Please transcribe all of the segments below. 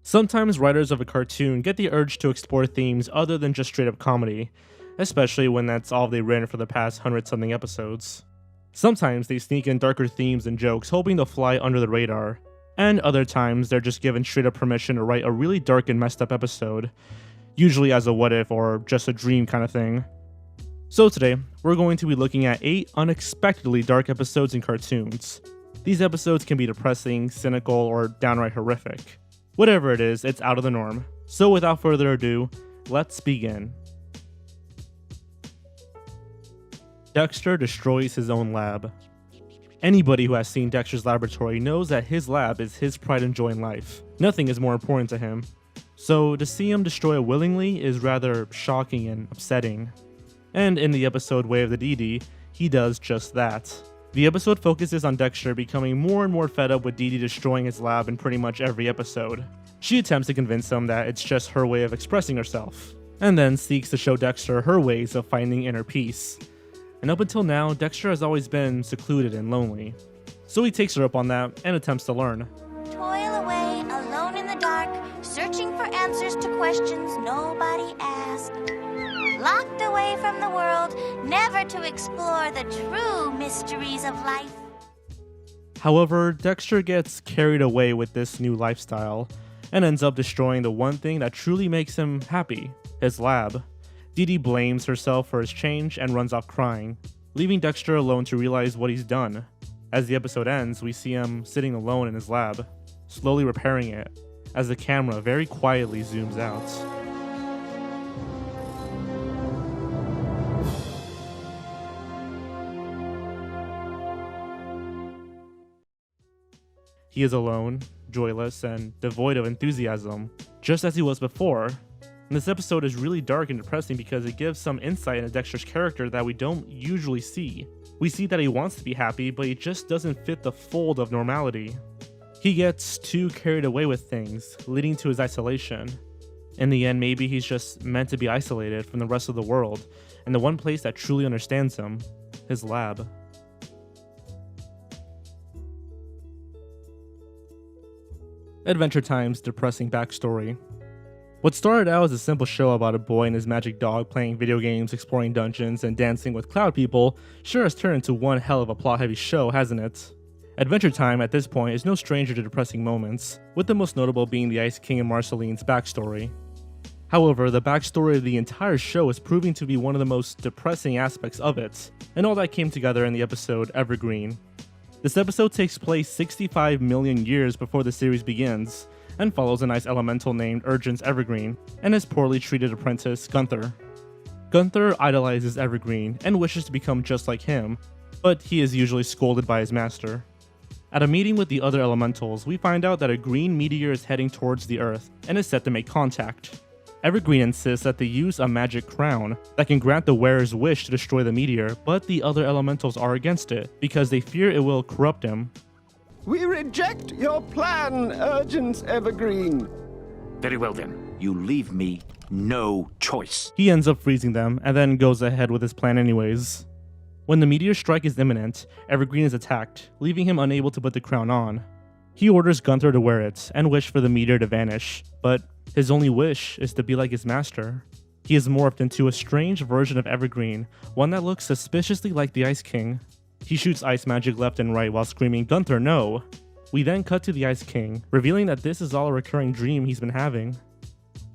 Sometimes writers of a cartoon get the urge to explore themes other than just straight up comedy, especially when that's all they've written for the past 100-something episodes. Sometimes they sneak in darker themes and jokes hoping to fly under the radar, and other times they're just given straight up permission to write a really dark and messed up episode, usually as a what if or just a dream kind of thing. So today, we're going to be looking at 8 unexpectedly dark episodes in cartoons. These episodes can be depressing, cynical, or downright horrific. Whatever it is, it's out of the norm. So without further ado, let's begin. Dexter destroys his own lab. Anybody who has seen Dexter's laboratory knows that his lab is his pride and joy in life. Nothing is more important to him. So to see him destroy it willingly is rather shocking and upsetting. And in the episode Way of the DD, he does just that. The episode focuses on Dexter becoming more and more fed up with Dee Dee destroying his lab in pretty much every episode. She attempts to convince him that it's just her way of expressing herself, and then seeks to show Dexter her ways of finding inner peace. And up until now, Dexter has always been secluded and lonely. So he takes her up on that and attempts to learn. Toil away, alone in the dark, searching for answers to questions nobody asked. Locked away from the world, never to explore the true mysteries of life. However, Dexter gets carried away with this new lifestyle, and ends up destroying the one thing that truly makes him happy, his lab. Dee Dee blames herself for his change and runs off crying, leaving Dexter alone to realize what he's done. As the episode ends, we see him sitting alone in his lab, slowly repairing it, as the camera very quietly zooms out. He is alone, joyless, and devoid of enthusiasm, just as he was before. And this episode is really dark and depressing because it gives some insight into Dexter's character that we don't usually see. We see that he wants to be happy, but he just doesn't fit the fold of normality. He gets too carried away with things, leading to his isolation. In the end, maybe he's just meant to be isolated from the rest of the world, and the one place that truly understands him, his lab. Adventure Time's depressing backstory. What started out as a simple show about a boy and his magic dog playing video games, exploring dungeons, and dancing with cloud people sure has turned into one hell of a plot-heavy show, hasn't it? Adventure Time at this point is no stranger to depressing moments, with the most notable being the Ice King and Marceline's backstory. However, the backstory of the entire show is proving to be one of the most depressing aspects of it, and all that came together in the episode Evergreen. This episode takes place 65 million years before the series begins, and follows a nice elemental named Urgent's Evergreen, and his poorly treated apprentice, Gunther. Gunther idolizes Evergreen, and wishes to become just like him, but he is usually scolded by his master. At a meeting with the other elementals, we find out that a green meteor is heading towards the Earth, and is set to make contact. Evergreen insists that they use a magic crown that can grant the wearer's wish to destroy the meteor, but the other elementals are against it, because they fear it will corrupt him. We reject your plan, Urgent Evergreen. Very well then, you leave me no choice. He ends up freezing them, and then goes ahead with his plan anyways. When the meteor strike is imminent, Evergreen is attacked, leaving him unable to put the crown on. He orders Gunther to wear it, and wish for the meteor to vanish, but his only wish is to be like his master. He is morphed into a strange version of Evergreen, one that looks suspiciously like the Ice King. He shoots ice magic left and right while screaming, "Gunther, no!" We then cut to the Ice King, revealing that this is all a recurring dream he's been having.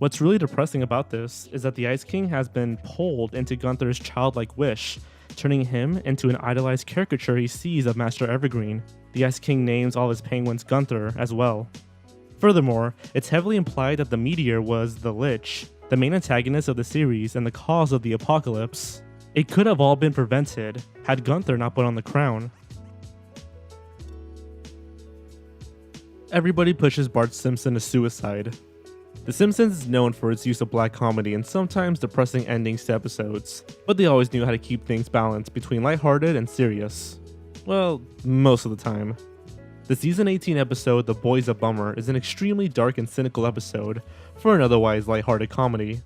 What's really depressing about this is that the Ice King has been pulled into Gunther's childlike wish, turning him into an idolized caricature he sees of Master Evergreen. The Ice King names all his penguins Gunther as well. Furthermore, it's heavily implied that the meteor was the Lich, the main antagonist of the series and the cause of the apocalypse. It could have all been prevented had Gunther not put on the crown. Everybody pushes Bart Simpson to suicide. The Simpsons is known for its use of black comedy and sometimes depressing endings to episodes, but they always knew how to keep things balanced between lighthearted and serious. Well, most of the time. The season 18 episode The Boy's a Bummer is an extremely dark and cynical episode for an otherwise lighthearted comedy.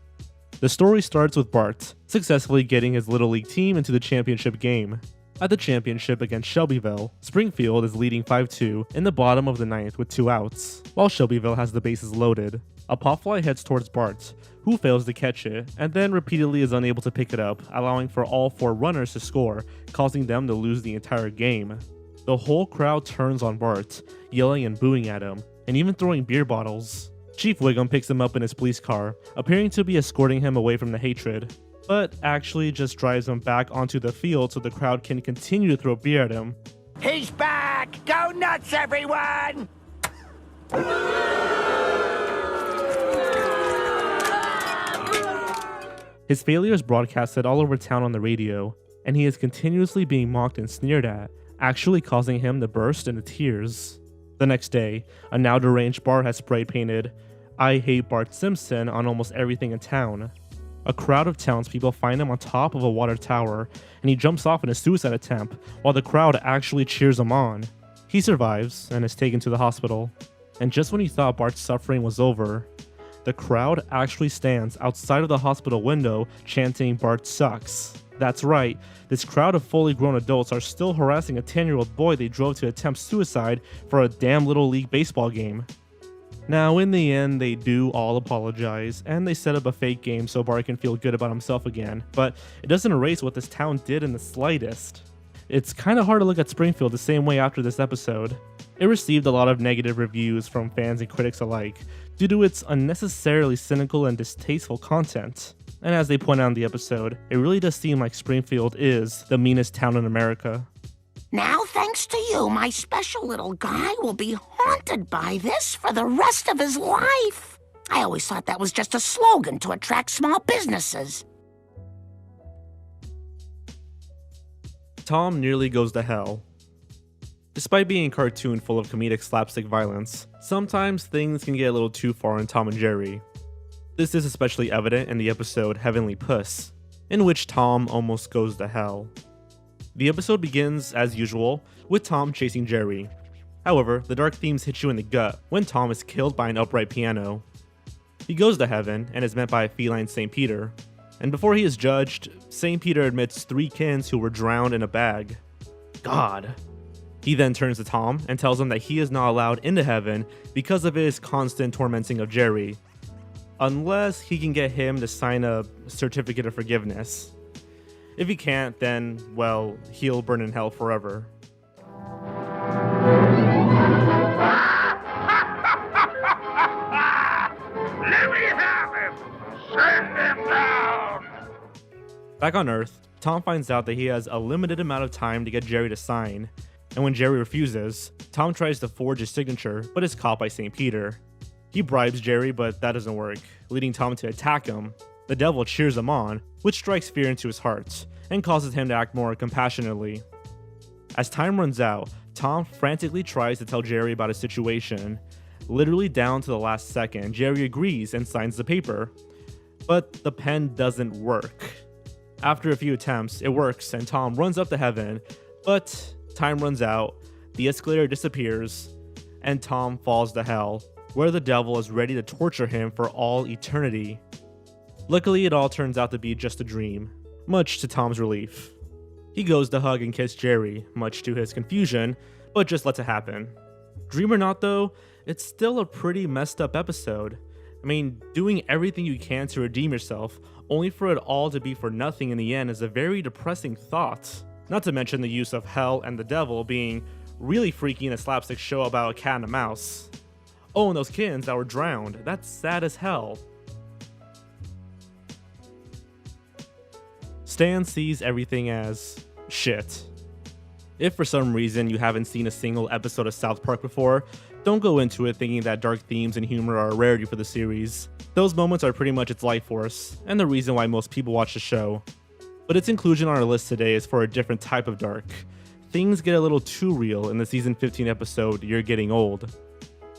The story starts with Bart successfully getting his Little League team into the championship game. At the championship against Shelbyville, Springfield is leading 5-2 in the bottom of the ninth with 2 outs, while Shelbyville has the bases loaded. A pop fly heads towards Bart, who fails to catch it, and then repeatedly is unable to pick it up, allowing for all 4 runners to score, causing them to lose the entire game. The whole crowd turns on Bart, yelling and booing at him, and even throwing beer bottles. Chief Wiggum picks him up in his police car, appearing to be escorting him away from the hatred, but actually just drives him back onto the field so the crowd can continue to throw beer at him. He's back! Go nuts, everyone! His failure is broadcasted all over town on the radio, and he is continuously being mocked and sneered at, actually causing him to burst into tears. The next day, a now deranged Bart has spray painted, "I hate Bart Simpson" on almost everything in town. A crowd of townspeople find him on top of a water tower, and he jumps off in a suicide attempt, while the crowd actually cheers him on. He survives and is taken to the hospital. And just when you thought Bart's suffering was over, the crowd actually stands outside of the hospital window chanting "Bart sucks." That's right, this crowd of fully grown adults are still harassing a 10-year-old boy they drove to attempt suicide for a damn little league baseball game. Now, in the end, they do all apologize, and they set up a fake game so Bart can feel good about himself again, but it doesn't erase what this town did in the slightest. It's kinda hard to look at Springfield the same way after this episode. It received a lot of negative reviews from fans and critics alike, due to its unnecessarily cynical and distasteful content. And as they point out in the episode, it really does seem like Springfield is the meanest town in America. Now, thanks to you, my special little guy will be haunted by this for the rest of his life. I always thought that was just a slogan to attract small businesses. Tom nearly goes to hell. Despite being a cartoon full of comedic slapstick violence, sometimes things can get a little too far in Tom and Jerry. This is especially evident in the episode Heavenly Puss, in which Tom almost goes to hell. The episode begins, as usual, with Tom chasing Jerry. However, the dark themes hit you in the gut when Tom is killed by an upright piano. He goes to heaven and is met by a feline St. Peter, and before he is judged, St. Peter admits 3 kids who were drowned in a bag. God. He then turns to Tom and tells him that he is not allowed into heaven because of his constant tormenting of Jerry, unless he can get him to sign a certificate of forgiveness. If he can't, then, well, he'll burn in hell forever. Let me have him! Send him down! Back on Earth, Tom finds out that he has a limited amount of time to get Jerry to sign, and when Jerry refuses, Tom tries to forge his signature, but is caught by St. Peter. He bribes Jerry, but that doesn't work, leading Tom to attack him. The devil cheers him on, which strikes fear into his heart, and causes him to act more compassionately. As time runs out, Tom frantically tries to tell Jerry about his situation. Literally down to the last second, Jerry agrees and signs the paper. But the pen doesn't work. After a few attempts, it works and Tom runs up to heaven, but time runs out, the escalator disappears, and Tom falls to hell, where the devil is ready to torture him for all eternity. Luckily, it all turns out to be just a dream, much to Tom's relief. He goes to hug and kiss Jerry, much to his confusion, but just lets it happen. Dream or not though, it's still a pretty messed up episode. I mean, doing everything you can to redeem yourself, only for it all to be for nothing in the end is a very depressing thought. Not to mention the use of hell and the devil being really freaky in a slapstick show about a cat and a mouse. Oh, and those kittens that were drowned, that's sad as hell. Stan sees everything as shit. If for some reason you haven't seen a single episode of South Park before, don't go into it thinking that dark themes and humor are a rarity for the series. Those moments are pretty much its life force, and the reason why most people watch the show. But its inclusion on our list today is for a different type of dark. Things get a little too real in the season 15 episode, You're Getting Old.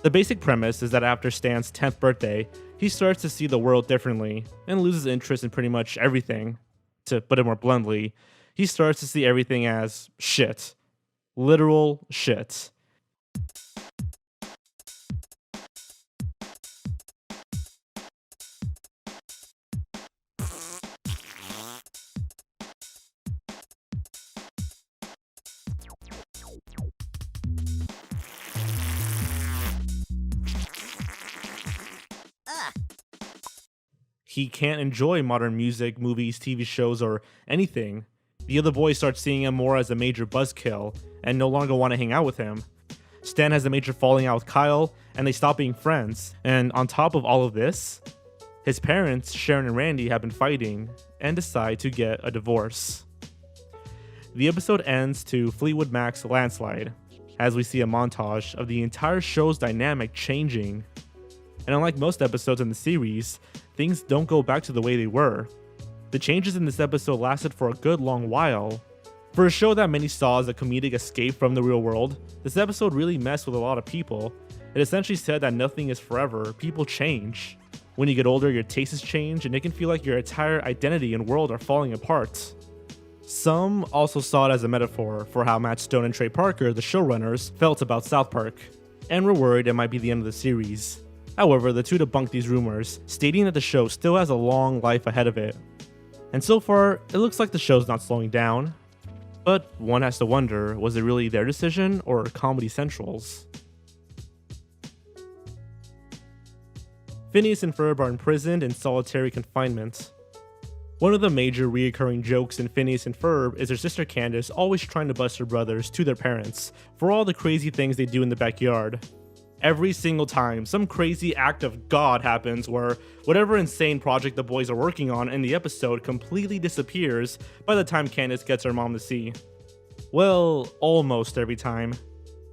The basic premise is that after Stan's 10th birthday, he starts to see the world differently, and loses interest in pretty much everything. To put it more bluntly, he starts to see everything as shit. Literal shit. He can't enjoy modern music, movies, TV shows, or anything. The other boys start seeing him more as a major buzzkill and no longer want to hang out with him. Stan has a major falling out with Kyle, and they stop being friends. And on top of all of this, his parents, Sharon and Randy, have been fighting and decide to get a divorce. The episode ends to Fleetwood Mac's Landslide, as we see a montage of the entire show's dynamic changing. And unlike most episodes in the series, things don't go back to the way they were. The changes in this episode lasted for a good long while. For a show that many saw as a comedic escape from the real world, this episode really messed with a lot of people. It essentially said that nothing is forever, people change. When you get older, your tastes change, and it can feel like your entire identity and world are falling apart. Some also saw it as a metaphor for how Matt Stone and Trey Parker, the showrunners, felt about South Park, and were worried it might be the end of the series. However, the two debunked these rumors, stating that the show still has a long life ahead of it. And so far, it looks like the show's not slowing down. But one has to wonder, was it really their decision or Comedy Central's? Phineas and Ferb are imprisoned in solitary confinement. One of the major reoccurring jokes in Phineas and Ferb is their sister Candace always trying to bust her brothers to their parents for all the crazy things they do in the backyard. Every single time, some crazy act of God happens where whatever insane project the boys are working on in the episode completely disappears by the time Candace gets her mom to see. Well, almost every time.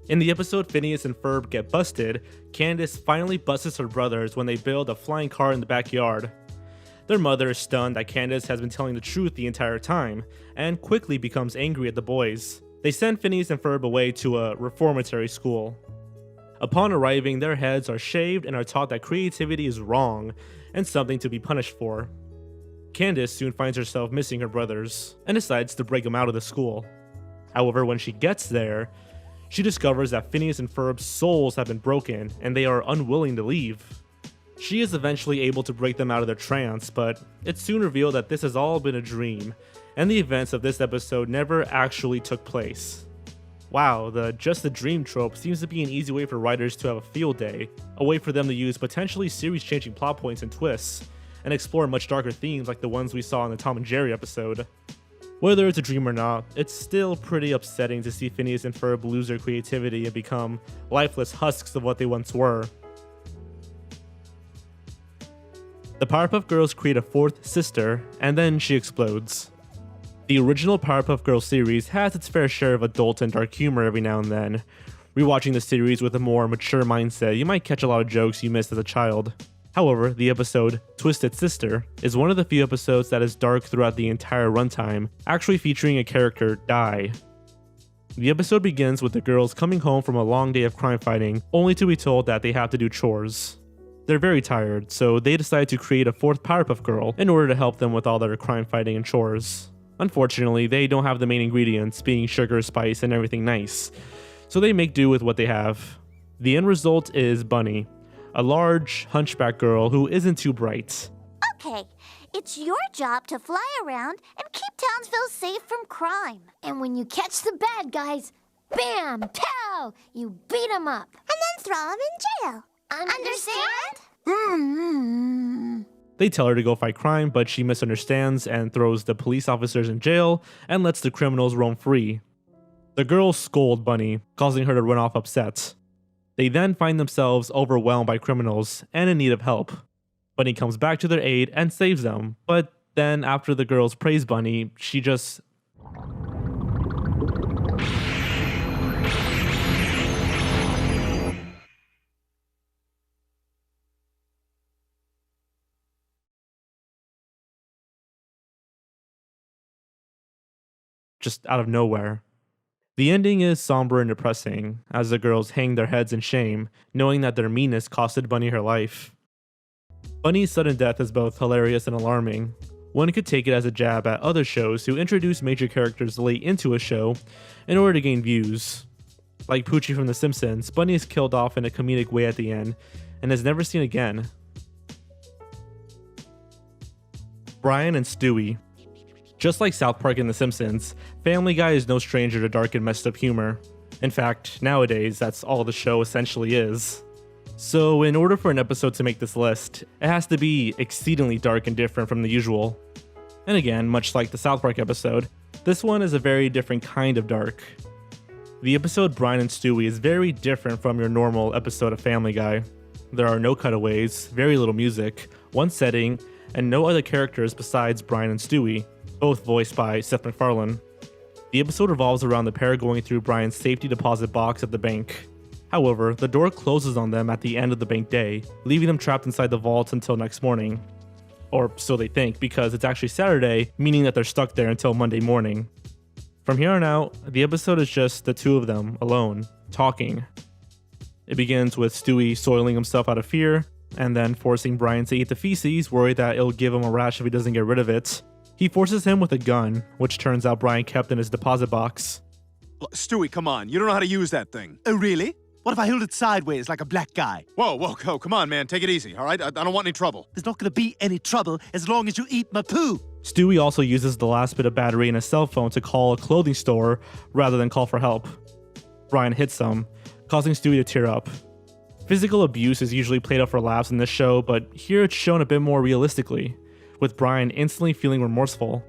In the episode Phineas and Ferb get busted, Candace finally busts her brothers when they build a flying car in the backyard. Their mother is stunned that Candace has been telling the truth the entire time, and quickly becomes angry at the boys. They send Phineas and Ferb away to a reformatory school. Upon arriving, their heads are shaved and are taught that creativity is wrong and something to be punished for. Candace soon finds herself missing her brothers and decides to break them out of the school. However, when she gets there, she discovers that Phineas and Ferb's souls have been broken and they are unwilling to leave. She is eventually able to break them out of their trance, but it's soon revealed that this has all been a dream, and the events of this episode never actually took place. Wow, the just a dream trope seems to be an easy way for writers to have a field day, a way for them to use potentially series-changing plot points and twists, and explore much darker themes like the ones we saw in the Tom and Jerry episode. Whether it's a dream or not, it's still pretty upsetting to see Phineas and Ferb lose their creativity and become lifeless husks of what they once were. The Powerpuff Girls create a fourth sister, and then she explodes. The original Powerpuff Girls series has its fair share of adult and dark humor every now and then. Rewatching the series with a more mature mindset, you might catch a lot of jokes you missed as a child. However, the episode Twisted Sister is one of the few episodes that is dark throughout the entire runtime, actually featuring a character die. The episode begins with the girls coming home from a long day of crime fighting, only to be told that they have to do chores. They're very tired, so they decide to create a fourth Powerpuff Girl in order to help them with all their crime fighting and chores. Unfortunately, they don't have the main ingredients, being sugar, spice, and everything nice, so they make do with what they have. The end result is Bunny, a large, hunchback girl who isn't too bright. Okay, it's your job to fly around and keep Townsville safe from crime. And when you catch the bad guys, bam, pow, you beat them up. And then throw them in jail. Understand? They tell her to go fight crime, but she misunderstands and throws the police officers in jail and lets the criminals roam free. The girls scold Bunny, causing her to run off upset. They then find themselves overwhelmed by criminals and in need of help. Bunny comes back to their aid and saves them, but then after the girls praise Bunny, she just... out of nowhere. The ending is somber and depressing, as the girls hang their heads in shame, knowing that their meanness costed Bunny her life. Bunny's sudden death is both hilarious and alarming. One could take it as a jab at other shows who introduce major characters late into a show in order to gain views. Like Poochie from The Simpsons, Bunny is killed off in a comedic way at the end, and is never seen again. Brian and Stewie. Just like South Park and The Simpsons, Family Guy is no stranger to dark and messed up humor. In fact, nowadays, that's all the show essentially is. So in order for an episode to make this list, it has to be exceedingly dark and different from the usual. And again, much like the South Park episode, this one is a very different kind of dark. The episode Brian and Stewie is very different from your normal episode of Family Guy. There are no cutaways, very little music, one setting, and no other characters besides Brian and Stewie, both voiced by Seth MacFarlane. The episode revolves around the pair going through Brian's safety deposit box at the bank. However, the door closes on them at the end of the bank day, leaving them trapped inside the vault until next morning. Or so they think, because it's actually Saturday, meaning that they're stuck there until Monday morning. From here on out, the episode is just the two of them, alone, talking. It begins with Stewie soiling himself out of fear, and then forcing Brian to eat the feces, worried that it'll give him a rash if he doesn't get rid of it. He forces him with a gun, which turns out Brian kept in his deposit box. Stewie, come on. You don't know how to use that thing. Oh, really? What if I hold it sideways like a black guy? Whoa, come on, man. Take it easy, all right? I don't want any trouble. There's not gonna be any trouble as long as you eat my poo. Stewie also uses the last bit of battery in his cell phone to call a clothing store rather than call for help. Brian hits him, causing Stewie to tear up. Physical abuse is usually played up for laughs in this show, but here it's shown a bit more realistically, with Brian instantly feeling remorseful.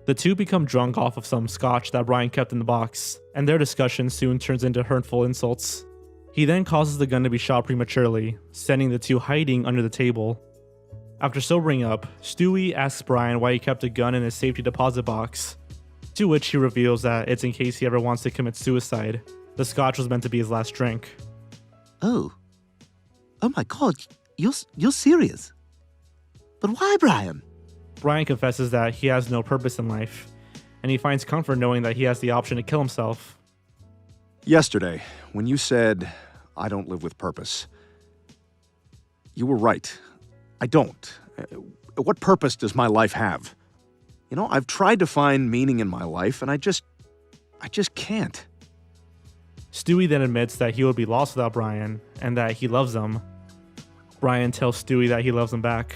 The two become drunk off of some scotch that Brian kept in the box, and their discussion soon turns into hurtful insults. He then causes the gun to be shot prematurely, sending the two hiding under the table. After sobering up, Stewie asks Brian why he kept a gun in his safety deposit box, to which he reveals that it's in case he ever wants to commit suicide. The scotch was meant to be his last drink. Oh my God, you're serious? But why, Brian? Brian confesses that he has no purpose in life, and he finds comfort knowing that he has the option to kill himself. Yesterday, when you said, I don't live with purpose, you were right. I don't. What purpose does my life have? You know, I've tried to find meaning in my life, and I just can't. Stewie then admits that he would be lost without Brian, and that he loves him. Brian tells Stewie that he loves him back.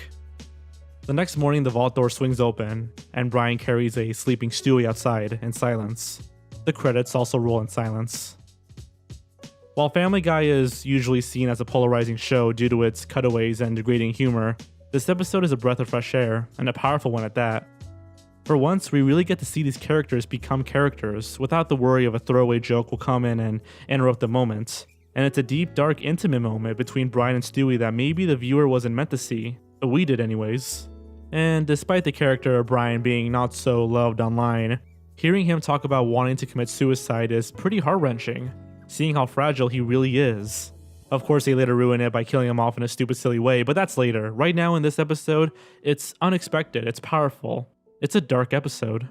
The next morning, the vault door swings open, and Brian carries a sleeping Stewie outside in silence. The credits also roll in silence. While Family Guy is usually seen as a polarizing show due to its cutaways and degrading humor, this episode is a breath of fresh air, and a powerful one at that. For once, we really get to see these characters become characters, without the worry of a throwaway joke will come in and interrupt the moment. And it's a deep, dark, intimate moment between Brian and Stewie that maybe the viewer wasn't meant to see, but we did anyways. And despite the character of Brian being not so loved online, hearing him talk about wanting to commit suicide is pretty heart-wrenching, seeing how fragile he really is. Of course, they later ruin it by killing him off in a stupid, silly way, but that's later. Right now in this episode, it's unexpected, it's powerful. It's a dark episode.